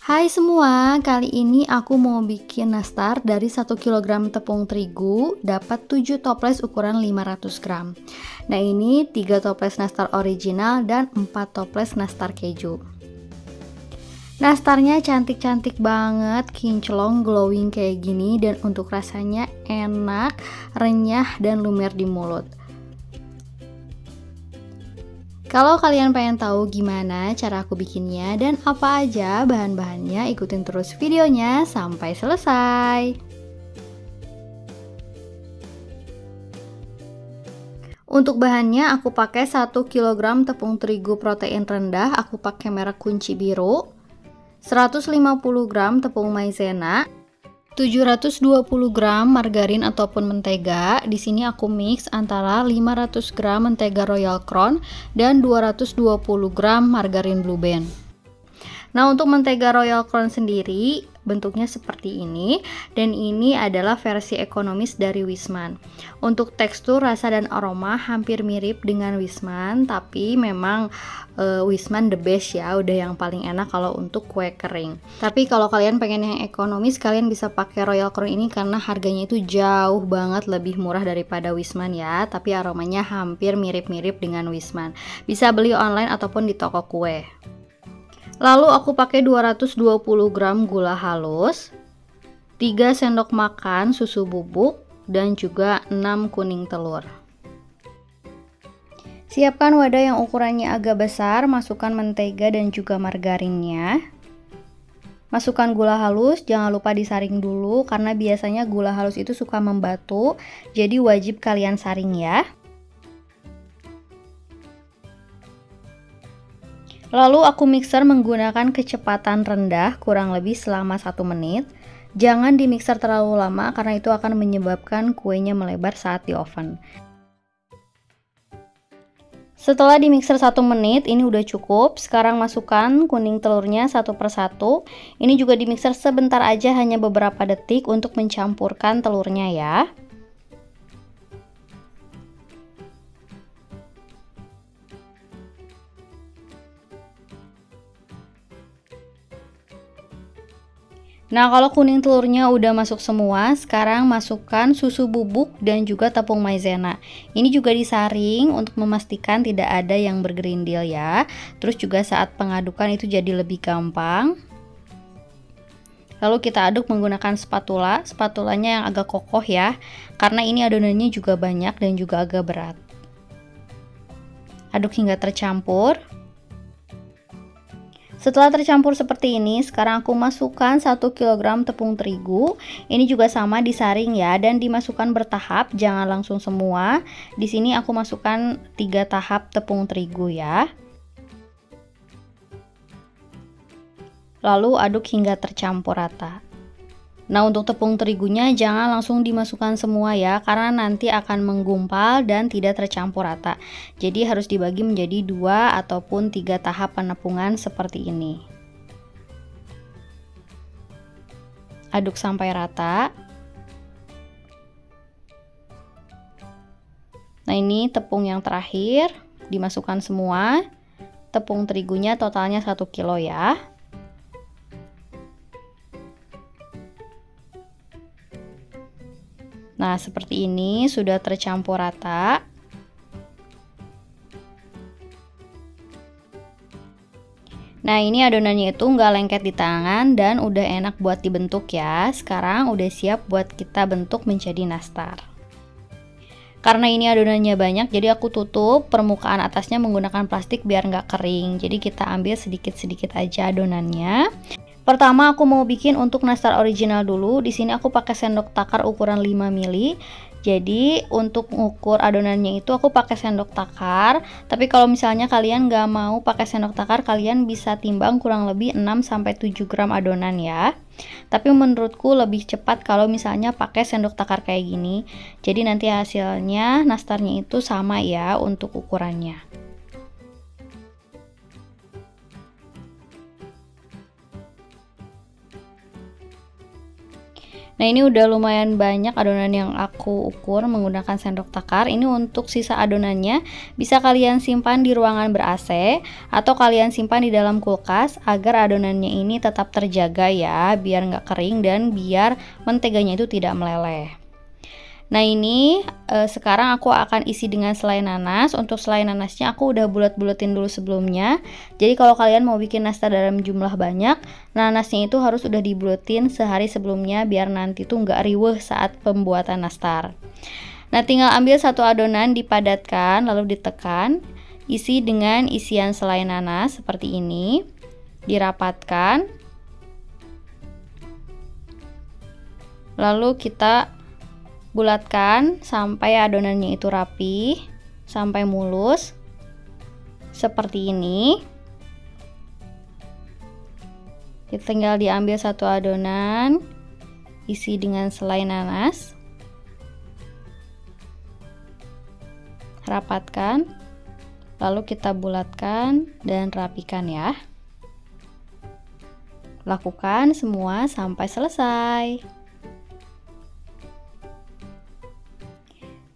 Hai semua, kali ini aku mau bikin nastar dari 1 kg tepung terigu dapat 7 toples ukuran 500 gram. Nah ini 3 toples nastar original dan 4 toples nastar keju. Nastarnya cantik-cantik banget, kinclong, glowing kayak gini, dan untuk rasanya enak, renyah, dan lumer di mulut. Kalau kalian pengen tahu gimana cara aku bikinnya dan apa aja bahan-bahannya, ikutin terus videonya sampai selesai. Untuk bahannya aku pakai 1 kg tepung terigu protein rendah, aku pakai merek kunci biru, 150 gram tepung maizena, 720 gram margarin ataupun mentega. Di sini aku mix antara 500 gram mentega Royal Crown dan 220 gram margarin Blue Band. Nah, untuk mentega Royal Crown sendiri bentuknya seperti ini, dan ini adalah versi ekonomis dari Wisman. Untuk tekstur, rasa, dan aroma hampir mirip dengan Wisman, tapi memang Wisman the best ya, udah yang paling enak kalau untuk kue kering. Tapi kalau kalian pengen yang ekonomis, kalian bisa pakai Royal Crown ini karena harganya itu jauh banget lebih murah daripada Wisman ya, tapi aromanya hampir mirip-mirip dengan Wisman. Bisa beli online ataupun di toko kue. Lalu aku pakai 220 gram gula halus, 3 sendok makan susu bubuk, dan juga 6 kuning telur. Siapkan wadah yang ukurannya agak besar, masukkan mentega dan juga margarinnya. Masukkan gula halus, jangan lupa disaring dulu karena biasanya gula halus itu suka membatu, jadi wajib kalian saring ya. Lalu aku mixer menggunakan kecepatan rendah kurang lebih selama 1 menit. Jangan di mixer terlalu lama karena itu akan menyebabkan kuenya melebar saat di oven. Setelah di mixer 1 menit, ini udah cukup. Sekarang masukkan kuning telurnya satu persatu. Ini juga di mixer sebentar aja, hanya beberapa detik untuk mencampurkan telurnya ya. Nah, kalau kuning telurnya udah masuk semua, sekarang masukkan susu bubuk dan juga tepung maizena. Ini juga disaring untuk memastikan tidak ada yang bergerindil ya. Terus juga saat pengadukan itu jadi lebih gampang. Lalu kita aduk menggunakan spatula, spatulanya yang agak kokoh ya, karena ini adonannya juga banyak dan juga agak berat. Aduk hingga tercampur. Setelah tercampur seperti ini, sekarang aku masukkan 1 kg tepung terigu. Ini juga sama disaring ya, dan dimasukkan bertahap, jangan langsung semua. Di sini aku masukkan 3 tahap tepung terigu ya. Lalu aduk hingga tercampur rata. Nah, untuk tepung terigunya jangan langsung dimasukkan semua ya, karena nanti akan menggumpal dan tidak tercampur rata. Jadi harus dibagi menjadi 2 ataupun 3 tahap penepungan seperti ini. Aduk sampai rata. Nah, ini tepung yang terakhir, dimasukkan semua. Tepung terigunya totalnya 1 kilo ya. Nah, seperti ini sudah tercampur rata. Nah, ini adonannya itu nggak lengket di tangan dan udah enak buat dibentuk ya. Sekarang udah siap buat kita bentuk menjadi nastar. Karena ini adonannya banyak, jadi aku tutup permukaan atasnya menggunakan plastik biar nggak kering. Jadi kita ambil sedikit-sedikit aja adonannya. Pertama aku mau bikin untuk nastar original dulu. Di sini aku pakai sendok takar ukuran 5 ml. Jadi untuk mengukur adonannya itu aku pakai sendok takar. Tapi kalau misalnya kalian nggak mau pakai sendok takar, kalian bisa timbang kurang lebih 6-7 gram adonan ya. Tapi menurutku lebih cepat kalau misalnya pakai sendok takar kayak gini. Jadi nanti hasilnya nastarnya itu sama ya untuk ukurannya. Nah, ini udah lumayan banyak adonan yang aku ukur menggunakan sendok takar. Ini untuk sisa adonannya bisa kalian simpan di ruangan ber-AC atau kalian simpan di dalam kulkas agar adonannya ini tetap terjaga ya, biar nggak kering dan biar menteganya itu tidak meleleh. Nah, ini sekarang aku akan isi dengan selai nanas. Untuk selai nanasnya aku udah bulat-bulatin dulu sebelumnya. Jadi kalau kalian mau bikin nastar dalam jumlah banyak, nanasnya itu harus udah dibulatin sehari sebelumnya biar nanti tuh nggak riweh saat pembuatan nastar. Nah, tinggal ambil satu adonan, dipadatkan lalu ditekan, isi dengan isian selai nanas seperti ini, dirapatkan. Lalu kita bulatkan sampai adonannya itu rapi, sampai mulus seperti ini. Kita tinggal diambil satu adonan, isi dengan selai nanas, rapatkan, lalu kita bulatkan dan rapikan ya. Lakukan semua sampai selesai.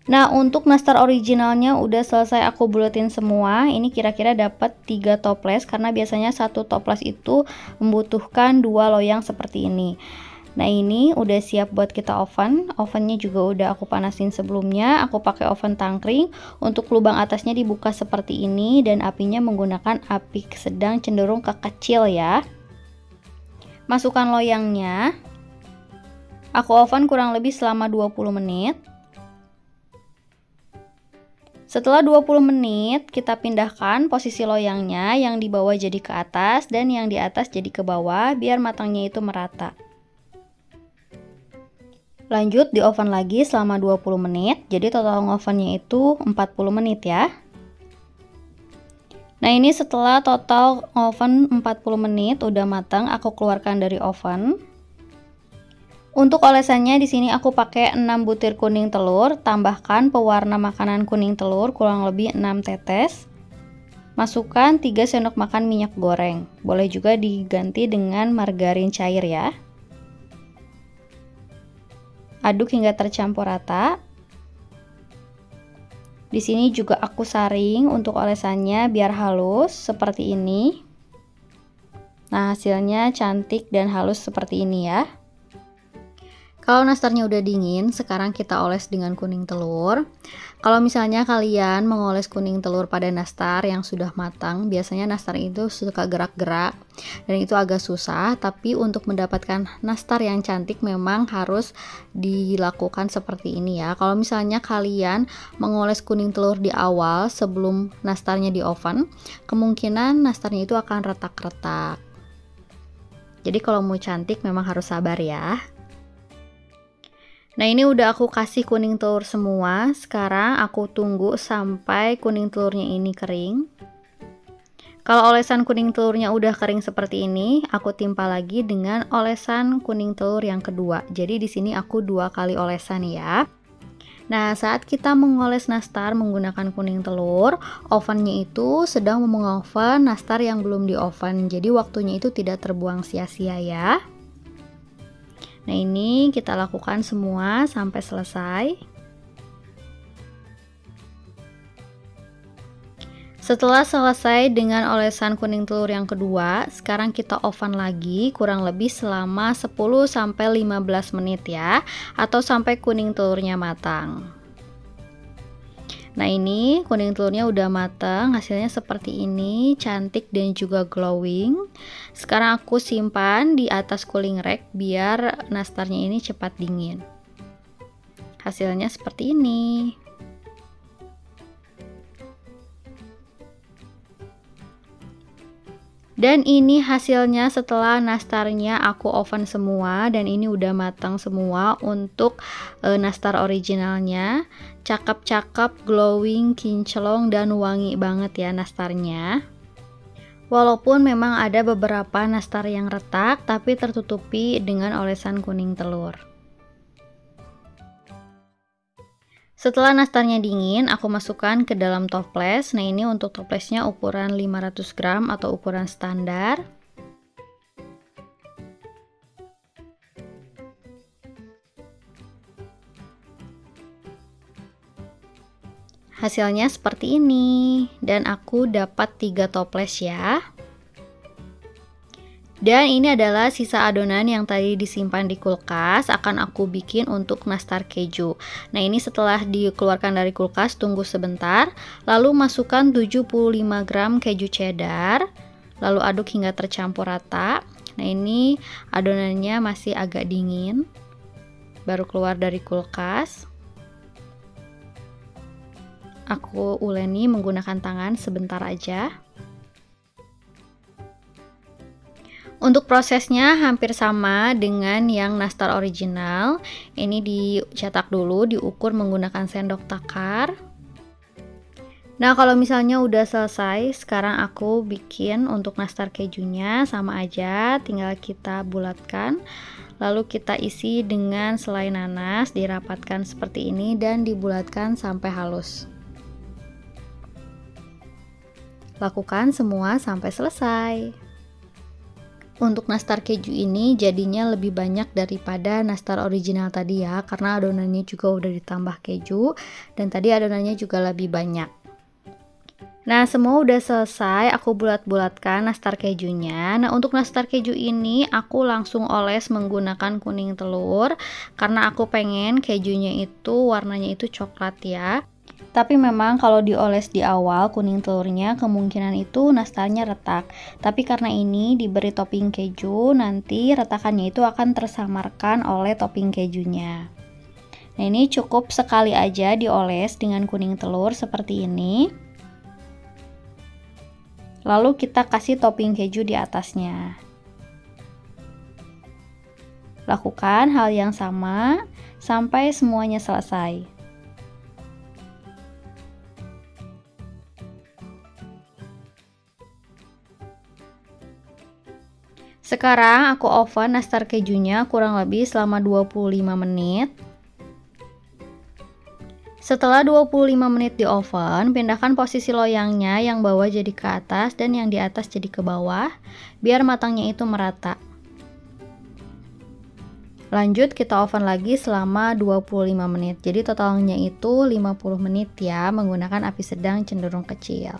Nah, untuk nastar originalnya udah selesai aku buletin semua. Ini kira-kira dapat 3 toples karena biasanya satu toples itu membutuhkan 2 loyang seperti ini. Nah, ini udah siap buat kita oven. Ovennya juga udah aku panasin sebelumnya. Aku pakai oven tangkring. Untuk lubang atasnya dibuka seperti ini dan apinya menggunakan api sedang cenderung ke kecil ya. Masukkan loyangnya. Aku oven kurang lebih selama 20 menit. Setelah 20 menit, kita pindahkan posisi loyangnya, yang di bawah jadi ke atas dan yang di atas jadi ke bawah biar matangnya itu merata. Lanjut di oven lagi selama 20 menit, jadi total ovennya itu 40 menit ya. Nah, ini setelah total oven 40 menit udah matang, aku keluarkan dari oven. Untuk olesannya di sini aku pakai 6 butir kuning telur, tambahkan pewarna makanan kuning telur kurang lebih 6 tetes. Masukkan 3 sendok makan minyak goreng. Boleh juga diganti dengan margarin cair ya. Aduk hingga tercampur rata. Di sini juga aku saring untuk olesannya biar halus seperti ini. Nah, hasilnya cantik dan halus seperti ini ya. Kalau nastarnya udah dingin, sekarang kita oles dengan kuning telur. Kalau misalnya kalian mengoles kuning telur pada nastar yang sudah matang, biasanya nastar itu suka gerak-gerak dan itu agak susah. Tapi untuk mendapatkan nastar yang cantik memang harus dilakukan seperti ini ya. Kalau misalnya kalian mengoles kuning telur di awal sebelum nastarnya di oven, kemungkinan nastarnya itu akan retak-retak. Jadi kalau mau cantik memang harus sabar ya. Nah, ini udah aku kasih kuning telur semua. Sekarang aku tunggu sampai kuning telurnya ini kering. Kalau olesan kuning telurnya udah kering seperti ini, aku timpa lagi dengan olesan kuning telur yang kedua. Jadi di sini aku 2 kali olesan ya. Nah, saat kita mengoles nastar menggunakan kuning telur, ovennya itu sedang mengoven nastar yang belum di oven. Jadi waktunya itu tidak terbuang sia-sia ya. Nah, ini kita lakukan semua sampai selesai. Setelah selesai dengan olesan kuning telur yang kedua, sekarang kita oven lagi kurang lebih selama 10-15 menit ya, atau sampai kuning telurnya matang. Nah, ini kuning telurnya udah matang, hasilnya seperti ini, cantik dan juga glowing. Sekarang aku simpan di atas cooling rack biar nastarnya ini cepat dingin. Hasilnya seperti ini. Dan ini hasilnya setelah nastarnya aku oven semua dan ini udah matang semua untuk nastar originalnya. Cakep-cakep, glowing, kinclong dan wangi banget ya nastarnya. Walaupun memang ada beberapa nastar yang retak tapi tertutupi dengan olesan kuning telur. Setelah nastarnya dingin, aku masukkan ke dalam toples. Nah, ini untuk toplesnya ukuran 500 gram atau ukuran standar. Hasilnya seperti ini, dan aku dapat 3 toples ya. Dan ini adalah sisa adonan yang tadi disimpan di kulkas, akan aku bikin untuk nastar keju. Nah, ini setelah dikeluarkan dari kulkas, tunggu sebentar, lalu masukkan 75 gram keju cheddar, lalu aduk hingga tercampur rata. Nah, ini adonannya masih agak dingin, baru keluar dari kulkas. Aku uleni menggunakan tangan sebentar aja. Untuk prosesnya hampir sama dengan yang nastar original. Ini dicetak dulu, diukur menggunakan sendok takar. Nah, kalau misalnya udah selesai, sekarang aku bikin untuk nastar kejunya sama aja, tinggal kita bulatkan. Lalu kita isi dengan selai nanas, dirapatkan seperti ini dan dibulatkan sampai halus. Lakukan semua sampai selesai. Untuk nastar keju ini jadinya lebih banyak daripada nastar original tadi ya, karena adonannya juga udah ditambah keju dan tadi adonannya juga lebih banyak. Nah, semua udah selesai, aku bulat-bulatkan nastar kejunya. Nah, untuk nastar keju ini aku langsung oles menggunakan kuning telur karena aku pengen kejunya itu warnanya itu coklat ya. Tapi memang kalau dioles di awal kuning telurnya kemungkinan itu nastarnya retak. Tapi karena ini diberi topping keju, nanti retakannya itu akan tersamarkan oleh topping kejunya. Nah, ini cukup sekali aja dioles dengan kuning telur seperti ini. Lalu kita kasih topping keju di atasnya. Lakukan hal yang sama sampai semuanya selesai. Sekarang aku oven nastar kejunya kurang lebih selama 25 menit. Setelah 25 menit di oven, pindahkan posisi loyangnya yang bawah jadi ke atas dan yang di atas jadi ke bawah, biar matangnya itu merata. Lanjut kita oven lagi selama 25 menit. Jadi totalnya itu 50 menit ya, menggunakan api sedang cenderung kecil.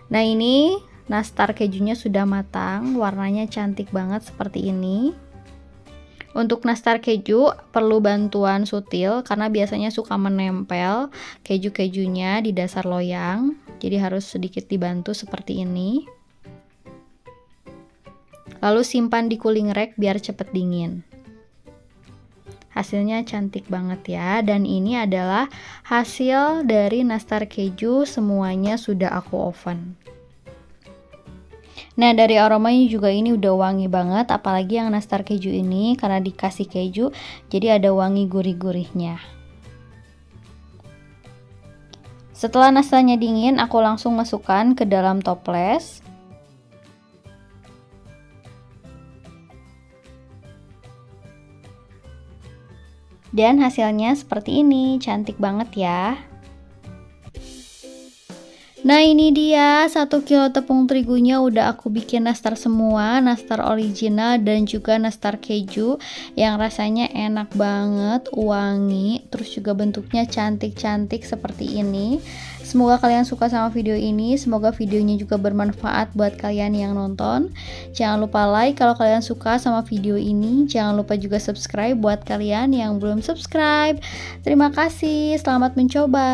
Nah, ini nastar kejunya sudah matang, warnanya cantik banget seperti ini. Untuk nastar keju perlu bantuan sutil karena biasanya suka menempel keju-kejunya di dasar loyang. Jadi harus sedikit dibantu seperti ini. Lalu simpan di cooling rack biar cepet dingin. Hasilnya cantik banget ya, dan ini adalah hasil dari nastar keju, semuanya sudah aku oven. Nah, dari aromanya juga ini udah wangi banget, apalagi yang nastar keju ini karena dikasih keju, jadi ada wangi gurih-gurihnya. Setelah nastarnya dingin, aku langsung masukkan ke dalam toples. Dan hasilnya seperti ini, cantik banget ya. Nah, ini dia 1 kilo tepung terigunya udah aku bikin nastar semua, nastar original dan juga nastar keju yang rasanya enak banget, wangi, terus juga bentuknya cantik-cantik seperti ini. Semoga kalian suka sama video ini, semoga videonya juga bermanfaat buat kalian yang nonton. Jangan lupa like kalau kalian suka sama video ini, jangan lupa juga subscribe buat kalian yang belum subscribe. Terima kasih, selamat mencoba.